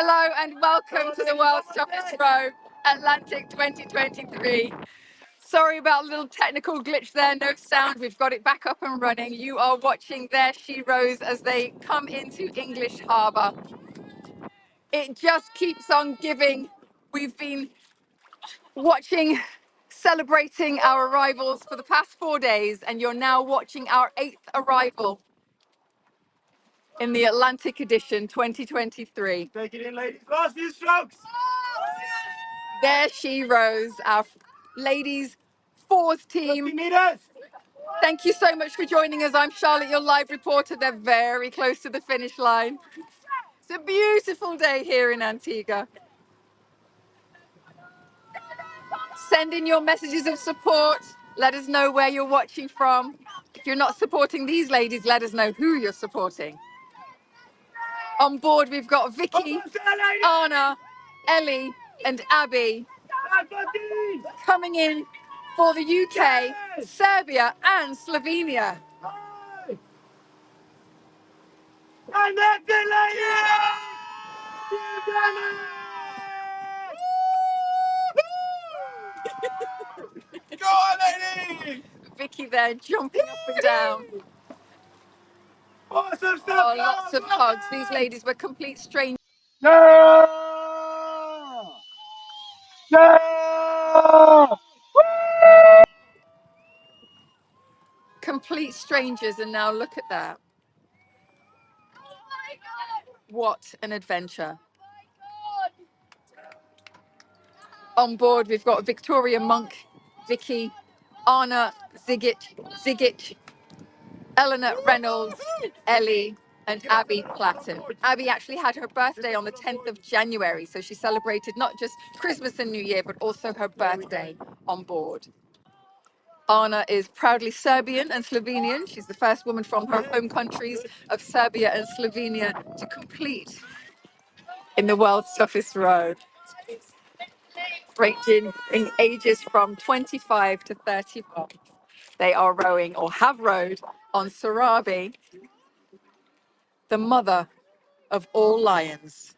Hello and welcome to the World's Toughest Row, Atlantic 2023. Sorry about a little technical glitch there, no sound, we've got it back up and running. You are watching There She Rows as they come into English Harbour. It just keeps on giving. We've been watching, celebrating our arrivals for the past 4 days, and you're now watching our 8th arrival in the Atlantic edition 2023. Take it in, ladies. Last few strokes. There She Rows, our ladies fours team. 50 meters. Thank you so much for joining us. I'm Charlotte, your live reporter. They're very close to the finish line. It's a beautiful day here in Antigua. Send in your messages of support. Let us know where you're watching from. If you're not supporting these ladies, let us know who you're supporting. On board, we've got Vicky, Anna, Ellie, and Abby coming in for the UK, Serbia, and Slovenia. And that's it, ladies! Go on, ladies! Vicky there jumping up and down. Awesome stuff! Oh, lots of hugs. These ladies were complete strangers. Yeah! Yeah! Complete strangers, and now look at that. What an adventure. On board, we've got Victoria Monk, Vicky, Anna Zigic, Eleanor Reynolds, Ellie, and Abby Platten. Abby actually had her birthday on the 10th of January, so she celebrated not just Christmas and New Year, but also her birthday on board. Anna is proudly Serbian and Slovenian. She's the first woman from her home countries of Serbia and Slovenia to complete in the world's toughest row, ranging in ages from 25 to 31. They are rowing, or have rowed, on Sorabi, the mother of all lions.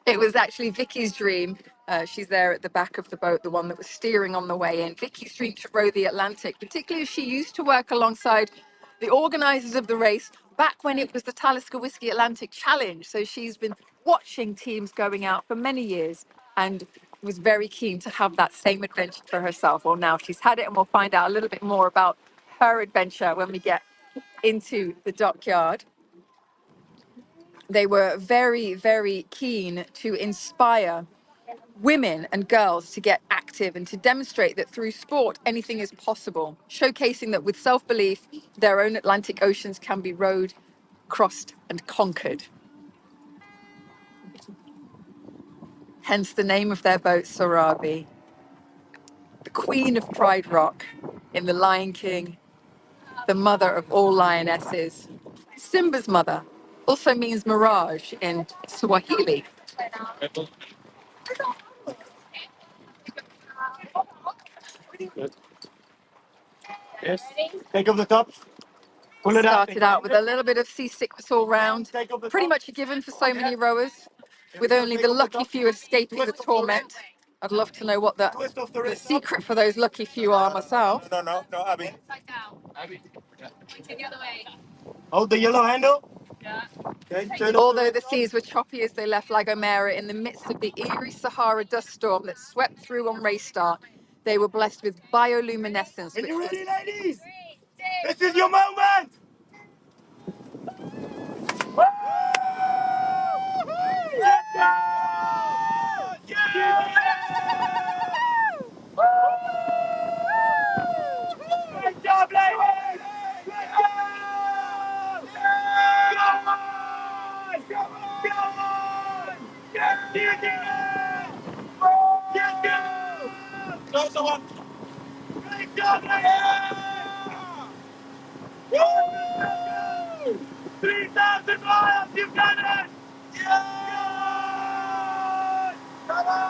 It was actually Vicky's dream. She's there at the back of the boat, the one that was steering on the way in. Vicky's dream to row the Atlantic, particularly as she used to work alongside the organisers of the race back when it was the Talisker Whiskey Atlantic Challenge. So she's been watching teams going out for many years and was very keen to have that same adventure for herself. Well, now she's had it, and we'll find out a little bit more about her adventure when we get into the dockyard. They were very, very keen to inspire women and girls to get active and to demonstrate that through sport, anything is possible, showcasing that with self-belief, their own Atlantic oceans can be rowed, crossed, and conquered. Hence the name of their boat, Sorabi, the queen of Pride Rock in The Lion King, the mother of all lionesses. Simba's mother also means mirage in Swahili. Yes. Take off the top. Pull it out. Started out with a little bit of seasickness all round. Pretty much a given for so many rowers, with only the lucky few escaping the torment. I'd love to know what the secret for those lucky few are myself. No, Abby. Hold the yellow handle. Okay, Although the seas were choppy as they left La Gomera in the midst of the eerie Sahara dust storm that swept through on race start, they were blessed with bioluminescence. Are you ready, ladies? This is your moment! Woo! Let's go! Yeah! Woo! Great job, ladies! Great job! Go on! Go on! Yes, you did it! Yes, you! Closer one. Great job, ladies! Woo! 3,000 miles, you've done it! Yeah! Come on!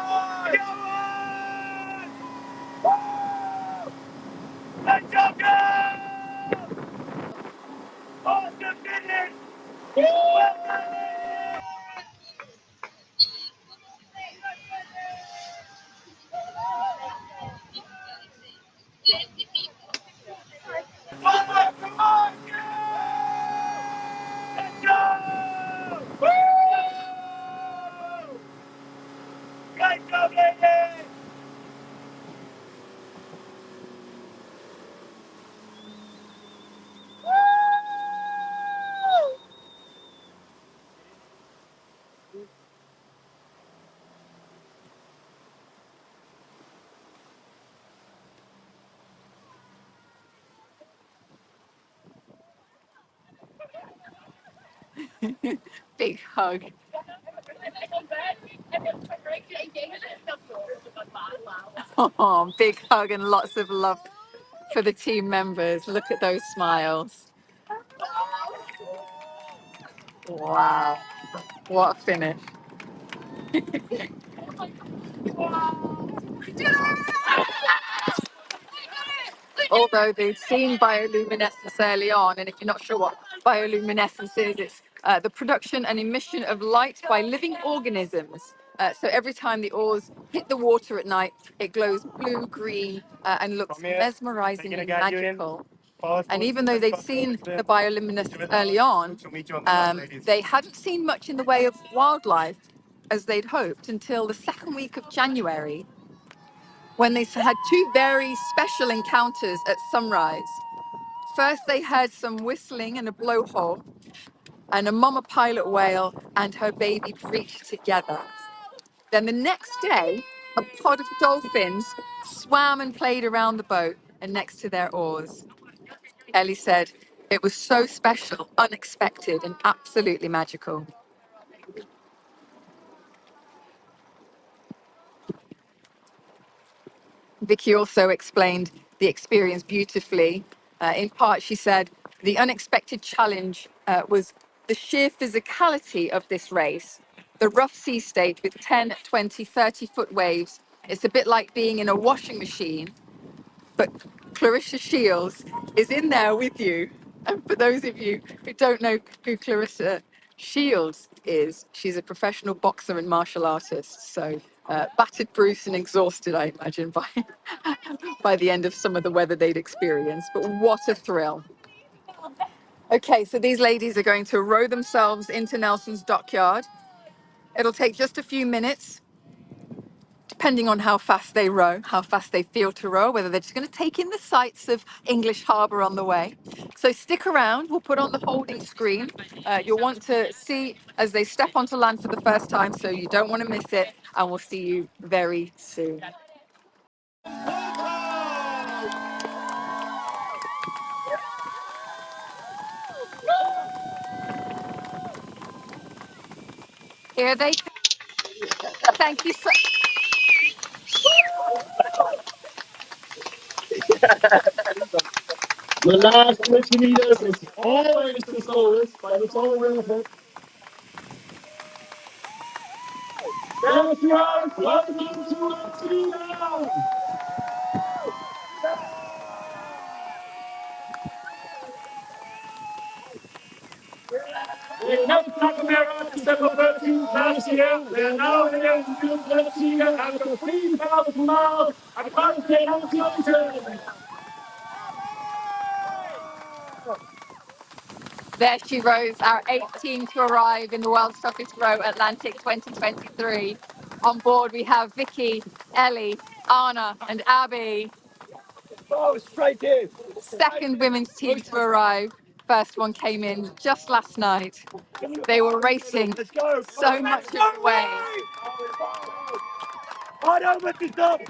Big hug. Oh, big hug and lots of love for the team members. Look at those smiles. Wow. What a finish. Although they've seen bioluminescence early on, and if you're not sure what bioluminescence is, it's the production and emission of light by living organisms. So every time the oars hit the water at night, it glows blue, green, and looks mesmerizingly magical. And even though they'd seen the bioluminescence early on, they hadn't seen much in the way of wildlife as they'd hoped until the second week of January, when they had two very special encounters at sunrise. First, they heard some whistling and a blowhole, and a mama pilot whale and her baby breached together. Then the next day, a pod of dolphins swam and played around the boat and next to their oars. Ellie said, "It was so special, unexpected, and absolutely magical." Vicky also explained the experience beautifully. In part, she said, the unexpected challenge was the sheer physicality of this race. The rough sea state with 10, 20, 30-foot waves. It's a bit like being in a washing machine, but Clarissa Shields is in there with you. And for those of you who don't know who Clarissa Shields is, she's a professional boxer and martial artist. So battered, bruised, and exhausted, I imagine, by the end of some of the weather they'd experienced. But what a thrill. Okay, so these ladies are going to row themselves into Nelson's dockyard. It'll take just a few minutes, depending on how fast they row, how fast they feel to row, whether they're just going to take in the sights of English Harbour on the way. So stick around. We'll put on the holding screen. You'll want to see as they step onto land for the first time, so you don't want to miss it. And we'll see you very soon. Here they come. Thank you so The last 20 meters is always the slowest, but it's all worth it. There you are, welcome to Latina! They never talk about December 13th last year. They're now here in June 13th after 3,000 miles. I can't say how to There she rows, our 18th to arrive in the World's Toughest Row Atlantic 2023. On board we have Vicky, Ellie, Anna and Abby. Oh, straight in. Second women's team to arrive. First one came in just last night. They were racing so much of the way. On over the top.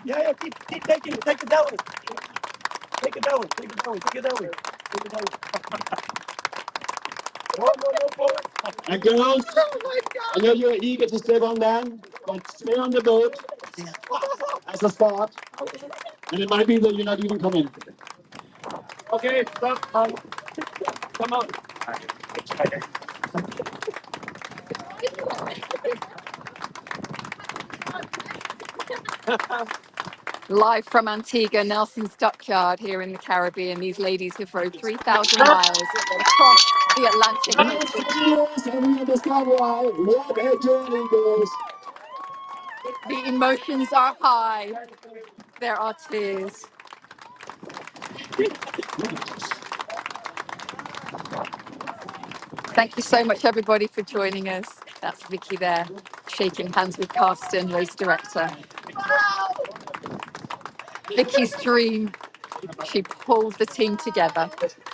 Yeah, keep taking it, take it down. Take it down, take it down, take it down. Take it down. No, forward. And girls, I know you're eager to stay on land, but stay on the boat as a start. And it might be that you're not even coming. Okay, stop. Come on. Live from Antigua, Nelson's Dockyard here in the Caribbean. These ladies have rowed 3,000 miles across the Atlantic. The emotions are high. There are tears. Thank you so much, everybody, for joining us. That's Vicky there, shaking hands with Carsten, race director. Vicky's dream. She pulled the team together.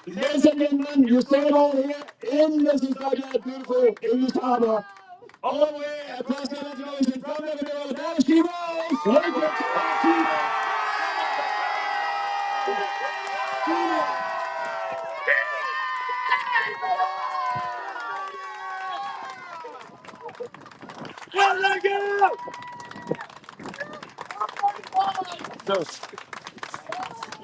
Ladies and gentlemen, you see it all here in this beautiful English harbour. All the way across the Atlantic from Liverpool. There she was! Welcome to our team. Well, look out!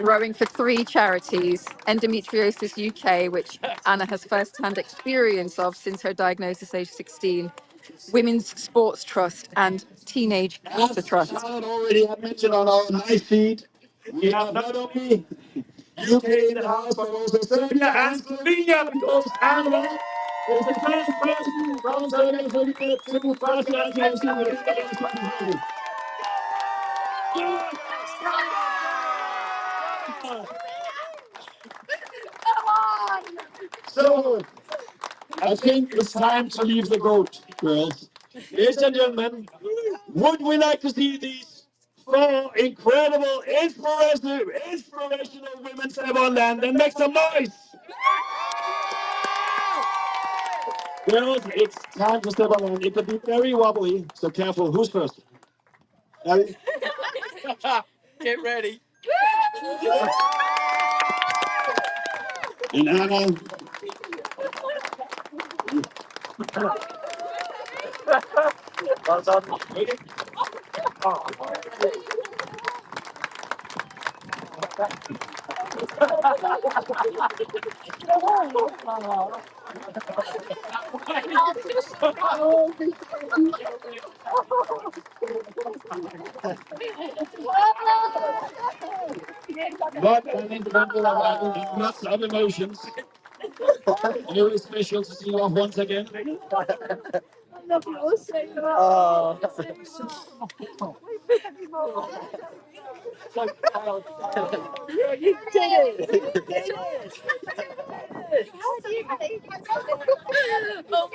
Rowing for 3 charities: Endometriosis UK, which Anna has first-hand experience of since her diagnosis age 16, Women's Sports Trust, and Teenage Cancer As Trust. Charlotte already had mentioned on our live feed, we have not only UK in the house, but also Serbia and Slovenia, because Anna is the first person from Serbia and Slovenia to pass the ITIC. So, I think it's time to leave the boat, girls. Ladies and gentlemen, would we like to see these 4 incredible, inspirational women step on land and make some noise? Girls, it's time to step on land. It could be very wobbly, so careful. Who's first? Ellie? Get ready. And Anna? Well done. What an incredible and lots of emotions. Very special to see you off once again. Oh. You did it! You did it! Oh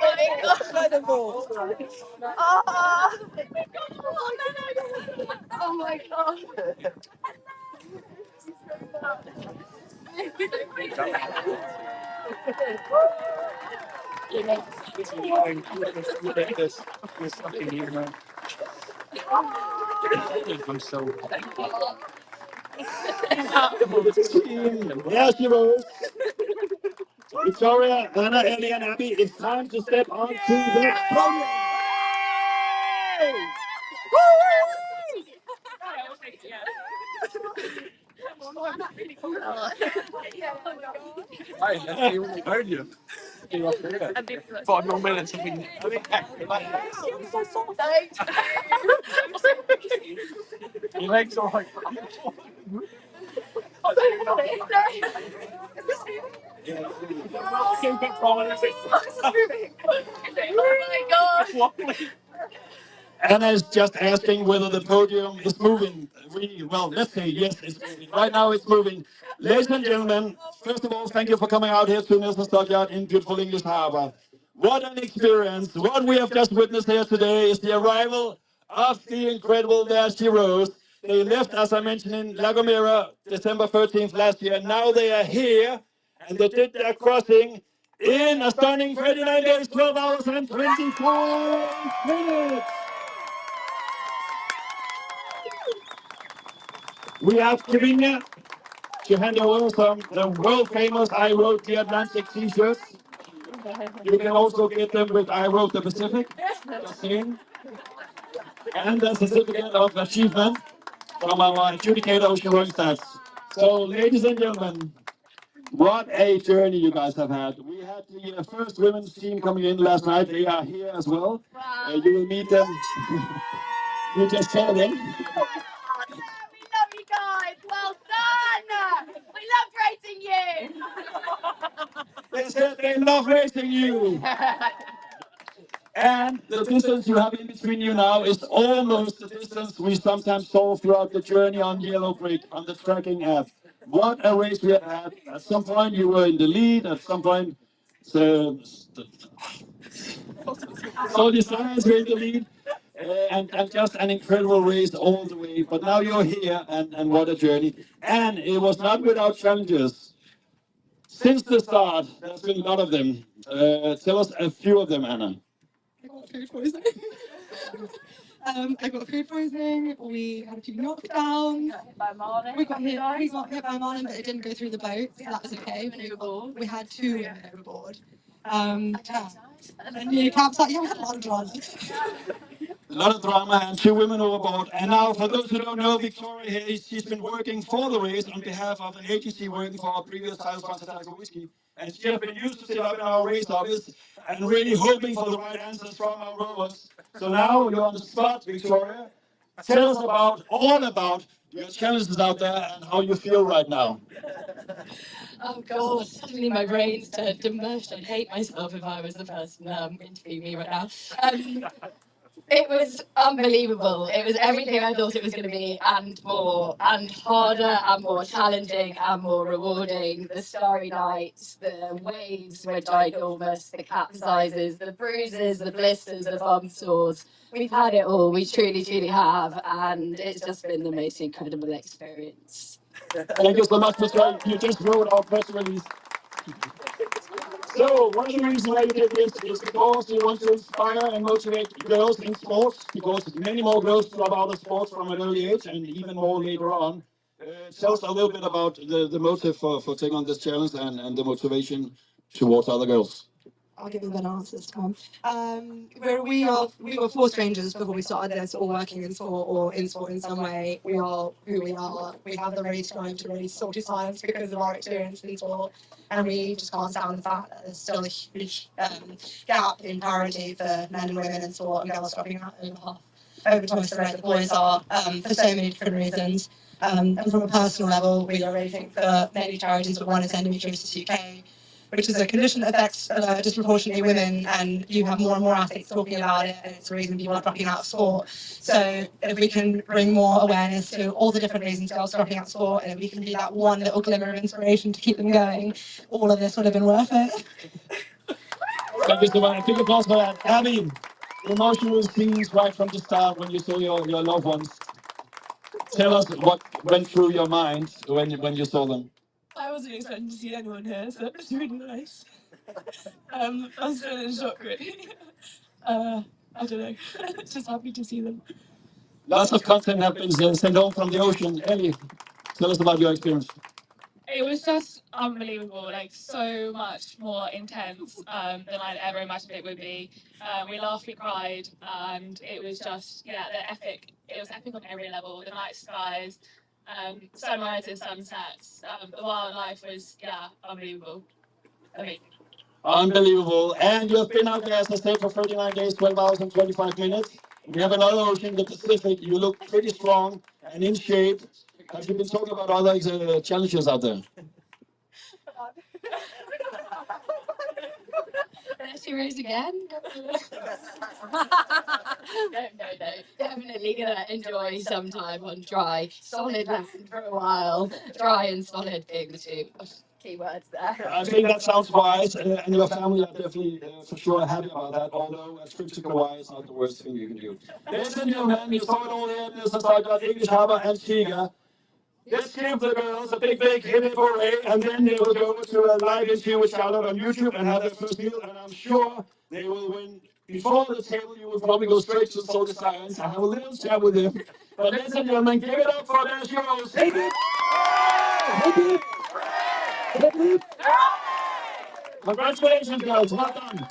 my God. Incredible! Oh my God. I'm so. There she goes. Victoria, Anna, Ellie, and Abby, it's time to step onto the podium. Right, let's see what we heard you. 5 more minutes. Your legs are like. Anna is just asking whether the podium is moving. Well, let's say yes, it's moving. Right now it's moving. Ladies and gentlemen, first of all, thank you for coming out here to Nilsson Stockyard in beautiful English Harbor. What an experience. What we have just witnessed here today is the arrival of the incredible There She Rose. They left, as I mentioned, in La Gomera, December 13th last year. Now they are here, and they did their crossing in a stunning 39 days, 12 hours, and 24 minutes. We have Kevin to hand over some the world famous I Wrote the Atlantic t-shirts. You can also get them with I Wrote the Pacific, just saying. And a certificate of achievement from our adjudicator Ocean Rowing Stats. So, ladies and gentlemen, what a journey you guys have had. We had the first women's team coming in last night. They are here as well. You will meet them. You just tell them. We love you guys. Well done. We love racing you. They said they love racing you. And the distance you have in between you now is almost the distance we sometimes saw throughout the journey on Yellow Creek on the tracking app. What a race we have had. At some point you were in the lead, at some point So, so the Sarah is going to lead. And just an incredible race all the way. But now you're here, and what a journey. And it was not without challenges. Since the start, there's been a lot of them. Tell us a few of them, Anna. I got food poisoning. I got food poisoning. We had a few knockdowns. We got hit by Marlin, but it didn't go through the boat, so that was okay. We had 2 women overboard. Yeah. And nearly capsized. Yeah, we had a lot of drama. A lot of drama and 2 women overboard. And now, for those who don't know, Victoria here, she's been working for the race on behalf of an agency working for our previous title sponsor, Tiger Whiskey. And she has been used to sit up in our race office and really hoping for the right answers from our rowers. So now you're on the spot, Victoria. Tell us all about your challenges out there and how you feel right now. Oh God, suddenly my brain's turned to mush. I'd hate myself if I was the person interviewing me right now. It was unbelievable. It was everything I thought it was going to be and more, and harder and more challenging and more rewarding. The starry nights, the waves were ginormous, the capsizes, the bruises, the blisters, the bump sores. We've had it all. We truly, truly have. And it's just been the most incredible experience. Thank you so much, Mr. You just wrote our press release. So, one of the reasons why you did this is because you want to inspire and motivate girls in sports, because many more girls drop out of sports from an early age and even more later on. Tell us a little bit about the motive for taking on this challenge and the motivation towards other girls. I'll give you a better answer this time. We were 4 strangers before we started this, all working in sport or in sport in some way. We are who we are. We have the race drive to race salty science because of our experience in sport, and we just can't stand the fact that there's still a huge gap in parity for men and women in sport, and girls dropping out over twice the rate the boys are, for so many different reasons. And from a personal level, we are raising for many charities, but one is Endometriosis UK, which is a condition that affects disproportionately women, and you have more and more athletes talking about it, and it's the reason people are dropping out of sport. So if we can bring more awareness to all the different reasons girls are dropping out of sport, and if we can be that one little glimmer of inspiration to keep them going, all of this would have been worth it. Thank you so much. Big applause for that. Abby, emotional scenes right from the start when you saw your loved ones. Tell us what went through your mind when you saw them. I wasn't expecting to see anyone here, so it was really nice. I'm still in shock, really. I don't know. Just happy to see them. Lots of content have been sent home from the ocean. Ellie, tell us about your experience. It was just unbelievable, like so much more intense than I'd ever imagined it would be. We laughed, we cried, and it was just, yeah, it was epic on every level. The night skies, sunrises, sunsets, the wildlife was, yeah, unbelievable. Amazing. Unbelievable. And you've been out there, as I said, for 39 days, 12 hours and 25 minutes. We have another ocean, the Pacific. You look pretty strong and in shape. Have you been talking about other challenges out there? She raised again? No. Definitely gonna enjoy some time on dry, solid land for a while. Dry and solid being the 2 key words there. I think that sounds wise, and your family are definitely, for sure, happy about that, although a trip to Kauai is not the worst thing you can do. Ladies and gentlemen, you saw it all here in this Stargard, English Harbor and Tiga. Let's give the girls a big hip hooray, and then they will go to a live interview with Charlotte on YouTube and have their first meal, and I'm sure they will win. Before the table, you will probably go straight to Soul Science and have a little chat with them. But ladies and gentlemen, give it up for their heroes. Hip hip! Hip hip! Hip hip! Congratulations, girls. Well done.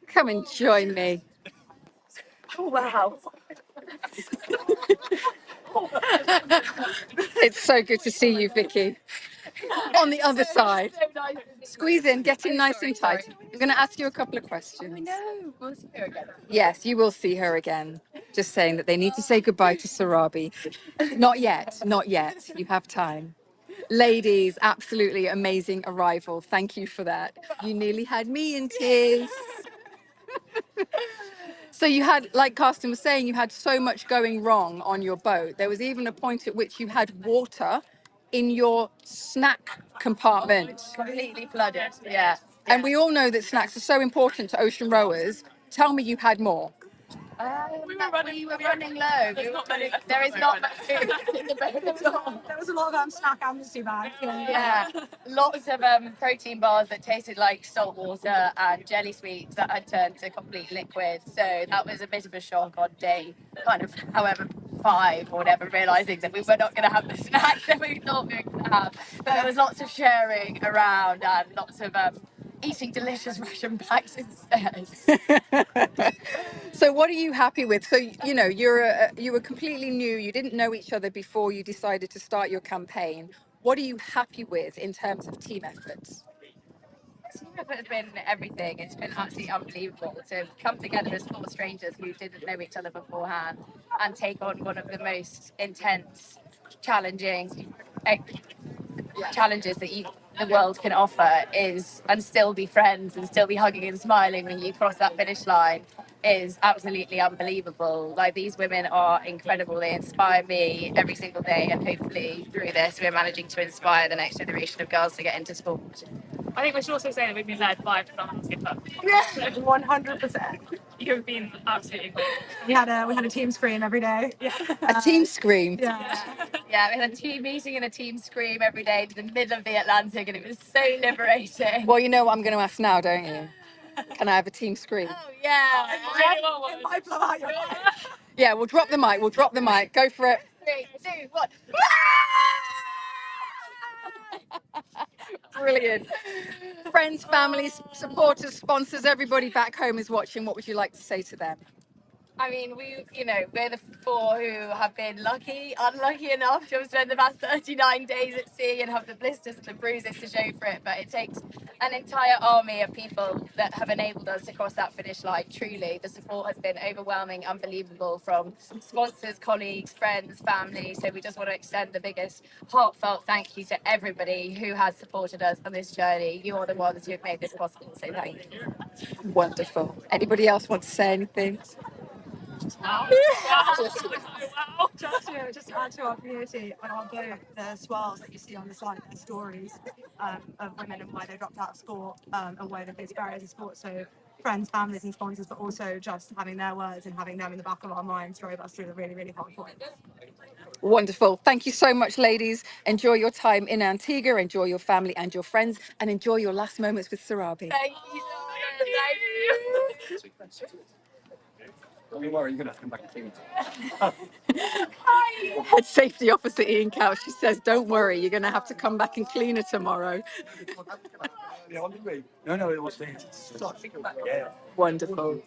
Come and join me. Wow. It's so good to see you, Vicky. On the other side. Squeeze in, get in nice and tight. I'm going to ask you a couple of questions. No, we'll see her again. Yes, you will see her again. Just saying that they need to say goodbye to Sarabi. Not yet, not yet. You have time. Ladies, absolutely amazing arrival. Thank you for that. You nearly had me in tears. So you had, like Carsten was saying, you had so much going wrong on your boat. There was even a point at which you had water in your snack compartment. Completely flooded. Yeah. And we all know that snacks are so important to ocean rowers. Tell me you had more. We were running low. There is not much food in the boat at all. There was a lot of snack amnesty bags. Yeah, lots of protein bars that tasted like salt water and jelly sweets that had turned to complete liquid. So that was a bit of a shock on day kind of however 5 or whatever, realizing that we were not going to have the snacks that we thought we were going to have. But there was lots of sharing around and lots of eating delicious ration bags instead. So what are you happy with? So, you know, you were completely new. You didn't know each other before you decided to start your campaign. What are you happy with in terms of team efforts? Team effort has been everything. It's been absolutely unbelievable to come together as 4 strangers who didn't know each other beforehand and take on one of the most intense, challenging challenges that the world can offer is, and still be friends and still be hugging and smiling when you cross that finish line, is absolutely unbelievable. Like, these women are incredible. They inspire me every single day, and hopefully through this we're managing to inspire the next generation of girls to get into sport. I think we should also say that we've been led by a phenomenal skipper. Yeah. 100%. You've been absolutely great. We had a team scream every day. A team scream. Yeah. Yeah, we had a team meeting and a team scream every day to the middle of the Atlantic, and it was so liberating. Well, you know what I'm going to ask now, don't you? Can I have a team scream? Oh yeah. It might blow out your mind. Yeah, we'll drop the mic. We'll drop the mic. Go for it. 3, 2, 1. Brilliant. Friends, families, supporters, sponsors, everybody back home is watching. What would you like to say to them? I mean, we're the 4 who have been unlucky enough to have spent the past 39 days at sea and have the blisters and the bruises to show for it. But it takes an entire army of people that have enabled us to cross that finish line. Truly, the support has been overwhelming, unbelievable from sponsors, colleagues, friends, family. So we just want to extend the biggest heartfelt thank you to everybody who has supported us on this journey. You are the ones who have made this possible. So thank you. Wonderful. Anybody else want to say anything? Wow. Just to add to our community, on our boat, the swirls that you see on the slide, they're stories of women and why they dropped out of sport and why they faced barriers in sport. So friends, families and sponsors, but also just having their words and having them in the back of our minds drove us through the really, really hard points. Wonderful. Thank you so much, ladies. Enjoy your time in Antigua, enjoy your family and your friends, and enjoy your last moments with Sarabi. Thank you so much. Thank you. Don't worry, you're going to have to come back and clean it. Head safety officer Ian Couch, she says, don't worry, you're going to have to come back and clean it tomorrow. No, it was yeah. Wonderful.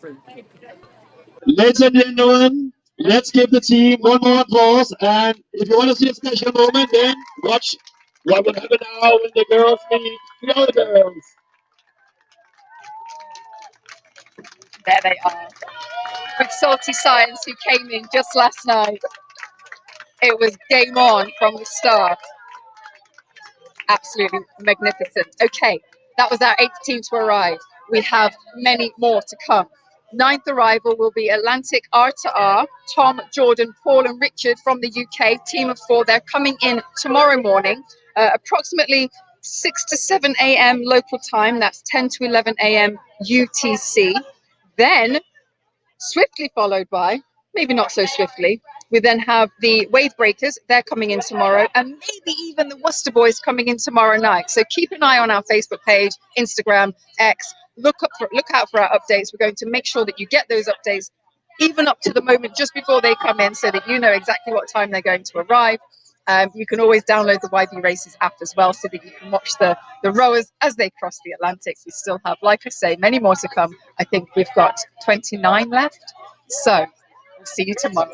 Ladies and gentlemen, let's give the team one more applause. And if you want to see a special moment, then watch what will happen now when the girls meet the other girls. There they are. With Salty Science, who came in just last night. It was game on from the start. Absolutely magnificent. Okay, that was our 8th team to arrive. We have many more to come. 9th arrival will be Atlantic R2R, Tom, Jordan, Paul and Richard from the UK, team of 4. They're coming in tomorrow morning, approximately 6 to 7 a.m. local time. That's 10 to 11 a.m. UTC. Then, swiftly followed by, maybe not so swiftly, we then have the Wave Breakers. They're coming in tomorrow, and maybe even the Worcester Boys coming in tomorrow night. So keep an eye on our Facebook page, Instagram, X. Look out for our updates. We're going to make sure that you get those updates even up to the moment just before they come in, so that you know exactly what time they're going to arrive. You can always download the YB Races app as well, so that you can watch the rowers as they cross the Atlantic. We still have, like I say, many more to come. I think we've got 29 left. So we'll see you tomorrow.